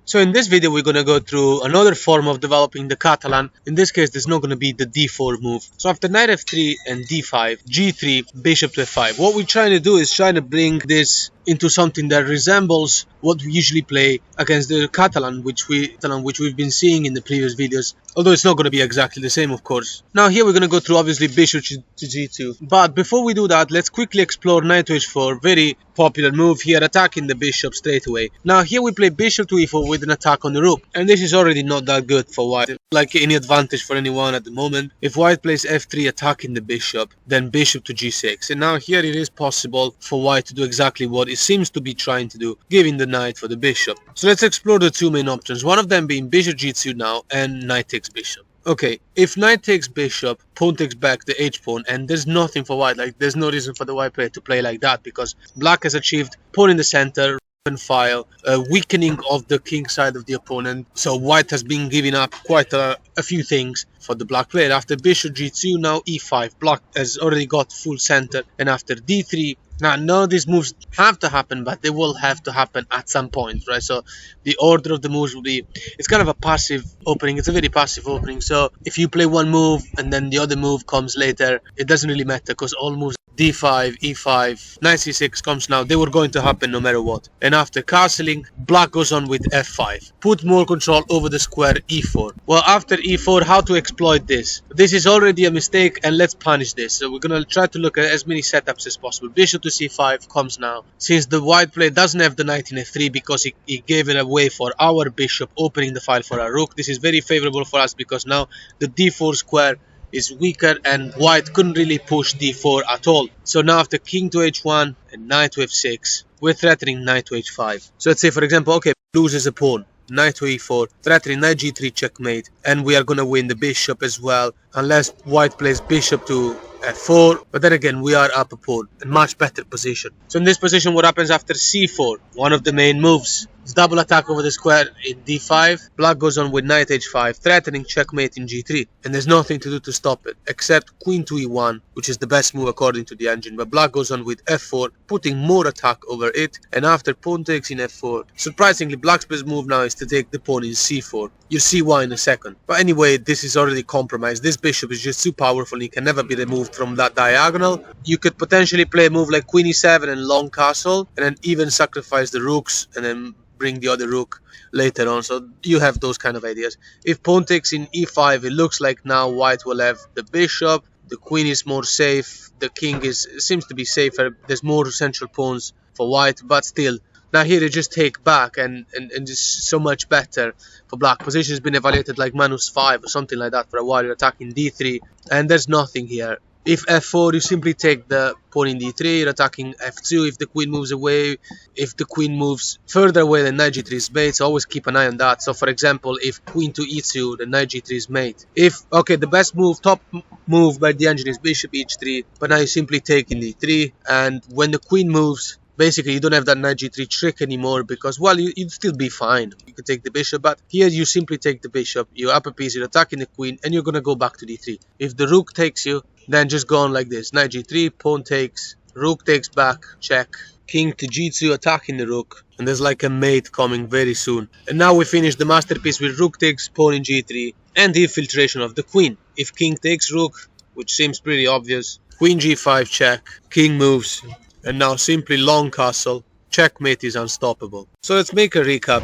So in this video we're going to go through another form of developing the Catalan. In this case there's not going to be the d4 move. So after knight f3 and d5, g3, bishop to f5. What we're trying to do is trying to bring this into something that resembles what we usually play against the Catalan, which we've been seeing in the previous videos. Although it's not going to be exactly the same, of course. Now here we're going to go through obviously bishop to g2. But before we do that, let's quickly explore knight to h4. Very popular move here, attacking the bishop straight away. Now here we play bishop to e4 with an attack on the rook. And this is already not that good for white. Like any advantage for anyone at the moment. If white plays f3 attacking the bishop, then bishop to g6. And now here it is possible for white to do exactly what it seems to be trying to do, giving the knight for the bishop. So let's explore the two main options, one of them being bishop g2 now and knight takes bishop. Okay, if knight takes bishop, pawn takes back the h-pawn, and there's nothing for white, like there's no reason for the white player to play like that, because black has achieved pawn in the center, file, a weakening of the king side of the opponent, so white has been giving up quite a few things for the black player. After bishop g2, now e5, black has already got full center, and after d3, now none of these moves have to happen, but they will have to happen at some point, right? So the order of the moves will be, it's kind of a passive opening, it's a very passive opening, so if you play one move and then the other move comes later, it doesn't really matter, because all moves d5, e5, knight c6 comes now, they were going to happen no matter what. And after castling, black goes on with f5, put more control over the square e4. Well, after e4, how to exploit this? This is already a mistake, and let's punish this. So we're gonna try to look at as many setups as possible. Bishop to c5 comes now, since the white player doesn't have the knight in f3 because he gave it away for our bishop, opening the file for our rook. This is very favorable for us because now the d4 square is weaker and white couldn't really push d4 at all. So now after king to h1 and knight to f6, we're threatening knight to h5. So let's say for example, okay, loses a pawn, knight to e4, threatening knight g3 checkmate, and we are gonna win the bishop as well, unless white plays bishop to f4, but then again we are up a pawn, a much better position. So in this position, what happens after c4? One of the main moves. It's double attack over the square in d5. Black goes on with knight h5, threatening checkmate in g3, and there's nothing to do to stop it except queen to e1, which is the best move according to the engine. But black goes on with f4, putting more attack over it, and after pawn takes in f4, surprisingly black's best move now is to take the pawn in c4. You'll see why in a second. But anyway, this is already compromised. This bishop is just too powerful, he can never be removed from that diagonal. You could potentially play a move like queen e7 and long castle, and then even sacrifice the rooks and then bring the other rook later on. So you have those kind of ideas. If pawn takes in e5, it looks like now white will have the bishop, the queen is more safe, the king seems to be safer, there's more central pawns for white, but still now here they just take back, and just so much better for black. Position has been evaluated like -5 or something like that for a while. You're attacking d3 and there's nothing here. If f4, you simply take the pawn in d3, you're attacking f2 if the queen moves away. If the queen moves further away, then knight g3 is mate, so always keep an eye on that. So for example, if queen to e2, then knight g3 is mate. If, okay, the best move, top move by the engine is bishop h3, but now you simply take in d3, and when the queen moves, basically you don't have that knight g3 trick anymore, because, well, you'd still be fine. You could take the bishop, but here you simply take the bishop, you up a piece, you're attacking the queen, and you're gonna go back to d3. If the rook takes you, then just go on like this. Knight g3, pawn takes, rook takes back, check, king to g2 attacking the rook, and there's like a mate coming very soon. And now we finish the masterpiece with rook takes pawn in g3 and the infiltration of the queen. If king takes rook, which seems pretty obvious, queen g5 check, king moves, and now simply long castle, checkmate is unstoppable. So let's make a recap.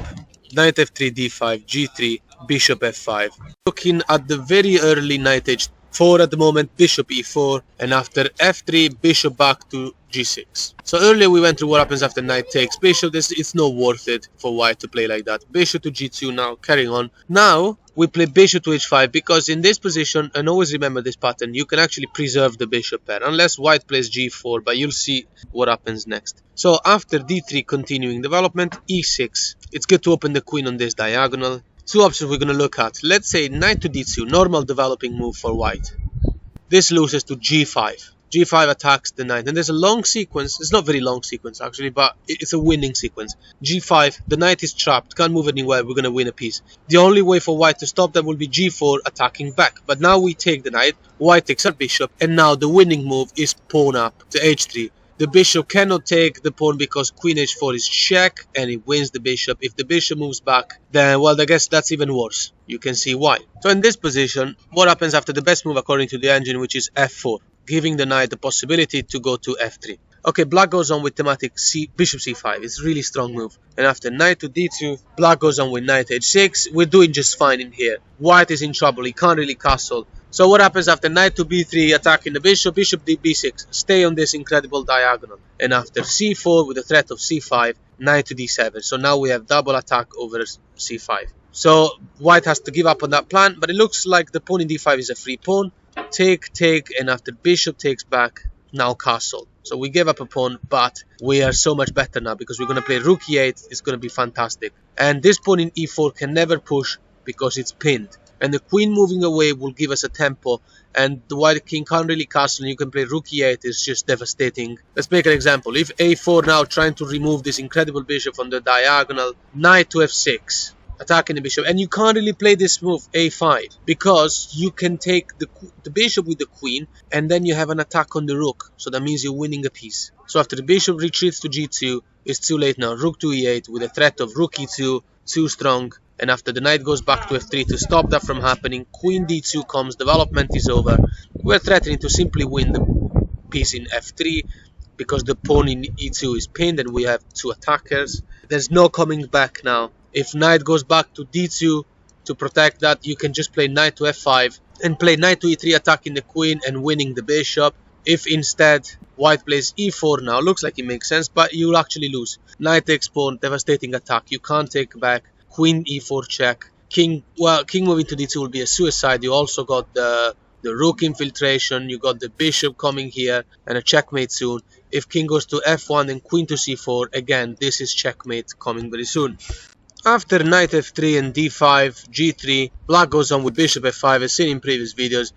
Knight f3, d5, g3, bishop f5. Looking at the very early knight h4 at the moment, bishop e4, and after f3, bishop back to g6. So earlier we went through what happens after knight takes bishop. It's not worth it for white to play like that. Bishop to g2 now, carrying on. Now we play bishop to h5, because in this position, and always remember this pattern, you can actually preserve the bishop pair, unless white plays g4, but you'll see what happens next. So after d3, continuing development, e6. It's good to open the queen on this diagonal. Two options we're going to look at. Let's say knight to d2, normal developing move for white. This loses to g5. g5 attacks the knight, and there's a long sequence. It's not very long sequence actually, but it's a winning sequence. g5, the knight is trapped, can't move anywhere, we're gonna win a piece. The only way for white to stop that will be g4 attacking back, but now we take the knight, white takes our bishop, and now the winning move is pawn up to h3. The bishop cannot take the pawn because queen h4 is check, and it wins the bishop. If the bishop moves back, then, well, I guess that's even worse. You can see why. So in this position, what happens after the best move according to the engine, which is f4, giving the knight the possibility to go to f3. Okay, black goes on with thematic bishop c5. It's a really strong move. And after knight to d2, black goes on with knight h6. We're doing just fine in here. White is in trouble. He can't really castle. So what happens after knight to b3, attacking the bishop, bishop b6, stay on this incredible diagonal. And after c4 with the threat of c5, knight to d7. So now we have double attack over c5. So white has to give up on that plan, but it looks like the pawn in d5 is a free pawn. Take, and after bishop takes back, now castle. So we gave up a pawn, but we are so much better now because we're going to play rook e8. It's going to be fantastic. And this pawn in e4 can never push because it's pinned. And the queen moving away will give us a tempo, and the white king can't really castle, and you can play rook e8. It's just devastating. Let's make an example. If a4 now, trying to remove this incredible bishop on the diagonal, knight to f6, attacking the bishop, and you can't really play this move a5 because you can take the bishop with the queen, and then you have an attack on the rook, so that means you're winning a piece. So after the bishop retreats to g2, it's too late now. Rook to e8 with a threat of rook e2, too strong. And after the knight goes back to f3 to stop that from happening, queen d2 comes, development is over. We're threatening to simply win the piece in f3 because the pawn in e2 is pinned and we have two attackers. There's no coming back now. If knight goes back to d2 to protect that, you can just play knight to f5 and play knight to e3, attacking the queen and winning the bishop. If instead white plays e4 now, looks like it makes sense, but you'll actually lose. Knight takes pawn, devastating attack, you can't take back. Queen e4 check. King moving to d2 will be a suicide. You also got the rook infiltration, you got the bishop coming here, and a checkmate soon. If king goes to f1 and queen to c4, again, this is checkmate coming very soon. After knight f3 and d5, g3, black goes on with bishop f5 as seen in previous videos.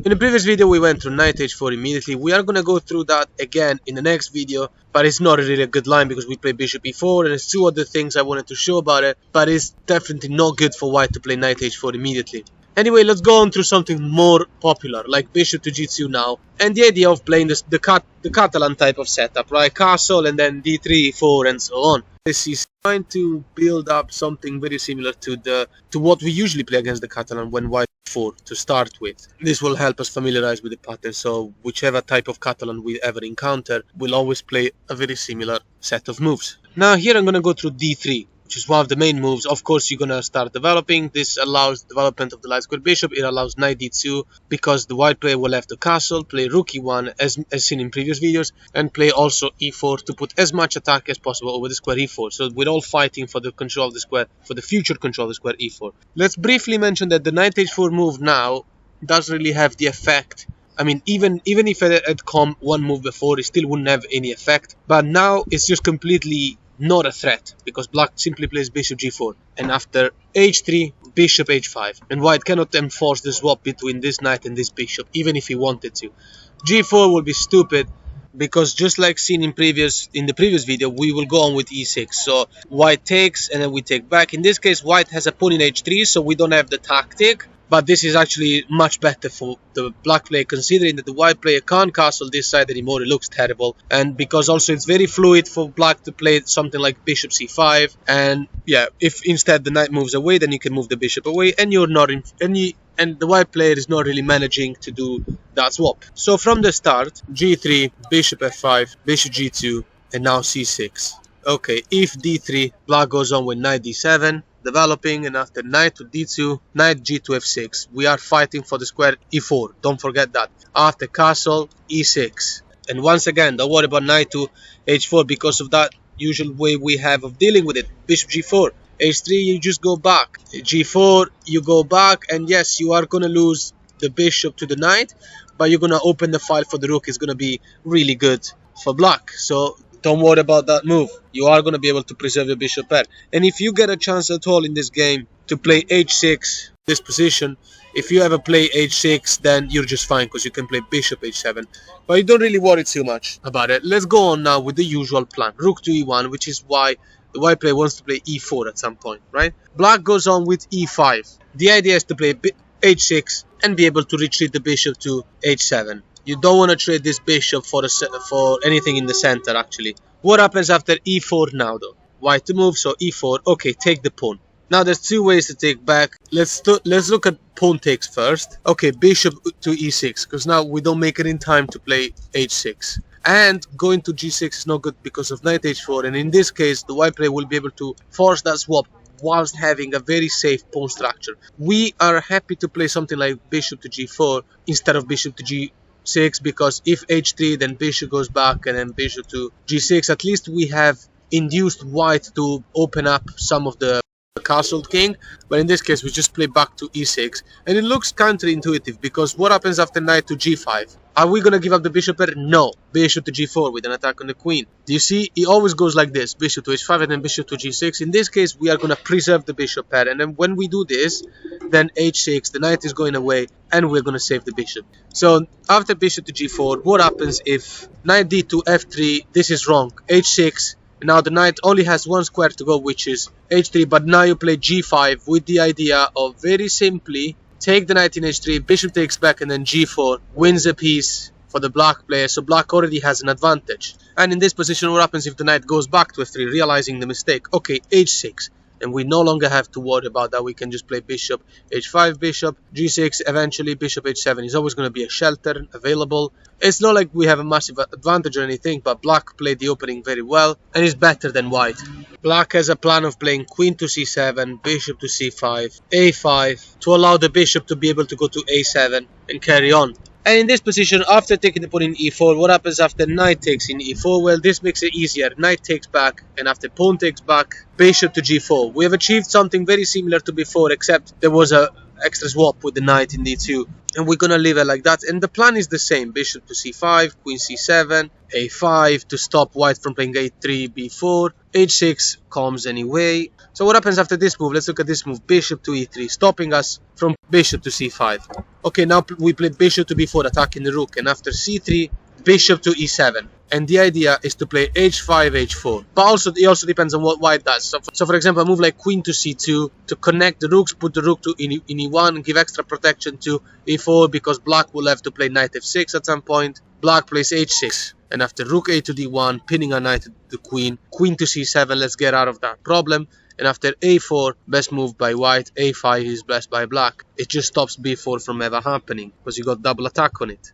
In the previous video we went through knight h4 immediately. We are going to go through that again in the next video, but it's not really a good line because we play bishop e4 and there's two other things I wanted to show about it, but it's definitely not good for white to play knight h4 immediately. Anyway, let's go on through something more popular, like bishop to g2 now, and the idea of playing the Catalan type of setup, right? Castle and then d3, e4 and so on. This is trying to build up something very similar to what we usually play against the Catalan when white 4 to start with. This will help us familiarize with the pattern, so whichever type of Catalan we ever encounter, we'll always play a very similar set of moves. Now here I'm going to go through d3, which is one of the main moves. Of course, you're going to start developing. This allows development of the light square bishop. It allows knight d2 because the white player will have the castle, play rook e1 as seen in previous videos, and play also e4 to put as much attack as possible over the square e4. So we're all fighting for the control of the square, for the future control of the square e4. Let's briefly mention that the knight h4 move now doesn't really have the effect. I mean, even if it had come one move before, it still wouldn't have any effect. But now it's just completely not a threat because black simply plays bishop g4, and after h3 bishop h5, and white cannot enforce the swap between this knight and this bishop even if he wanted to. g4 will be stupid because just like seen in the previous video, we will go on with e6. So white takes and then we take back. In this case white has a pawn in h3, so we don't have the tactic. But this is actually much better for the black player, considering that the white player can't castle this side anymore. It looks terrible, and because also it's very fluid for black to play something like bishop c5. And yeah, if instead the knight moves away, then you can move the bishop away, and you're not in and the white player is not really managing to do that swap. So from the start, g3, bishop f5, bishop g2, and now c6. Okay, if d3, black goes on with knight d7. Developing, and after knight to d2, knight g to f6, we are fighting for the square e4, don't forget that. After castle, e6, and once again, don't worry about knight to h4 because of that usual way we have of dealing with it. Bishop g4, h3, you just go back, g4, you go back, and yes, you are gonna lose the bishop to the knight, but you're gonna open the file for the rook. Is gonna be really good for black, so don't worry about that move. You are going to be able to preserve your bishop pair. And if you get a chance at all in this game to play h6, this position, if you ever play h6, then you're just fine because you can play bishop h7. But you don't really worry too much about it. Let's go on now with the usual plan. Rook to e1, which is why the white player wants to play e4 at some point, right? Black goes on with e5. The idea is to play h6 and be able to retreat the bishop to h7. You don't want to trade this bishop for anything in the center, actually. What happens after e4 now, though? White to move, so e4. Okay, take the pawn. Now there's two ways to take back. Let's look at pawn takes first. Okay, bishop to e6, because now we don't make it in time to play h6. And going to g6 is not good because of knight h4, and in this case the white player will be able to force that swap whilst having a very safe pawn structure. We are happy to play something like bishop to g4 instead of bishop to g6, because if h3 then bishop goes back and then bishop to g6, at least we have induced white to open up some of the castled king. But in this case we just play back to e6, and it looks counterintuitive because what happens after knight to g5? Are we gonna give up the bishop pair? No. Bishop to g4 with an attack on the queen. Do you see? It always goes like this: bishop to h5 and then bishop to g6. In this case we are gonna preserve the bishop pair, and then when we do this, then h6, the knight is going away and we're gonna save the bishop. So after bishop to g4, what happens if knight d to f3? This is wrong. h6. Now the knight only has one square to go, which is h3, but now you play g5 with the idea of very simply take the knight in h3, bishop takes back, and then g4 wins a piece for the black player, so black already has an advantage. And in this position, what happens if the knight goes back to f3, realizing the mistake? Okay, h6. And we no longer have to worry about that. We can just play bishop h5, bishop g6, eventually bishop h7 is always going to be a shelter available. It's not like we have a massive advantage or anything, but black played the opening very well and is better than white. Black has a plan of playing queen to c7, bishop to c5, a5 to allow the bishop to be able to go to a7 and carry on. And in this position, after taking the pawn in e4, what happens after knight takes in e4? Well, this makes it easier. Knight takes back, and after pawn takes back, bishop to g4. We have achieved something very similar to before, except there was a extra swap with the knight in d2. And we're gonna leave it like that. And the plan is the same: bishop to c5, queen c7, a5 to stop white from playing a3, b4, h6 comes anyway. So what happens after this move? Let's look at this move: bishop to e3, stopping us from bishop to c5. Okay, now we play bishop to b4, attacking the rook, and after c3, bishop to e7. And the idea is to play h5, h4. But also, it also depends on what white does. So for example, a move like queen to c2 to connect the rooks, put the rook to in e1, give extra protection to e4, because black will have to play knight f6 at some point. Black plays h6. And after rook a to d1, pinning a knight to the queen, queen to c7, let's get out of that problem. And after a4, best move by white, a5 is best by black. It just stops b4 from ever happening, because you got double attack on it.